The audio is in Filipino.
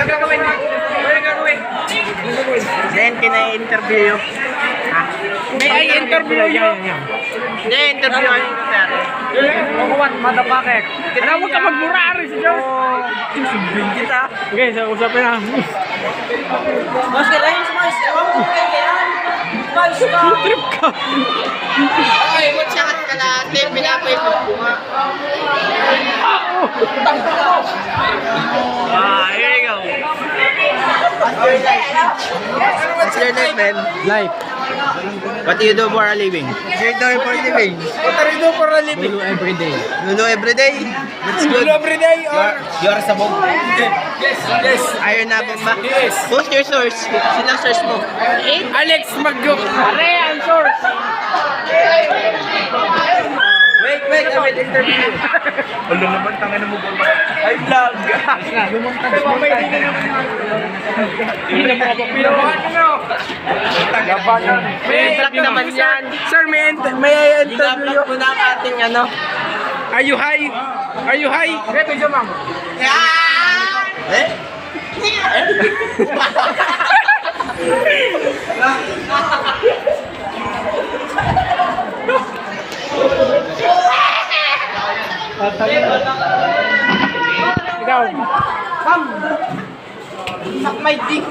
gagawin? Then, kina-interview. Ha? May I interview you? Hindi, interview kayo sir. What, motherfucker? Tinawag ka magmurari si Joe. Sumbing kita. Okay, so usapin na. Mas kirain sa mas. Ewan ko kaya yan. Mas ka. Trip ka. Okay, what's siya kalate? Pinapaypag ko nga. Here you go. What's your name, man? Life. What do you do for a living? What do you do for a living? What are you do for a living? Lulu everyday. Lulu everyday? That's good. Every day or? You're sabog? Yes, yes. Iron nabog ba? Yes. Who's your source? Sinang source mo? Alex Magyok. Pare, ang source. Wait, I will interview you. Wala naman, tanga na mo ba? Ay, vlog. Lumuntas mo tayo. Hindi na mo kapapilawan nyo. Tagabagan. May interview naman yan. Sir, may interview. I-upload mo na ang ating ano. Are you high? Are you high? Reto siya, ma'am. Eh? Ikaw. Suck my dick.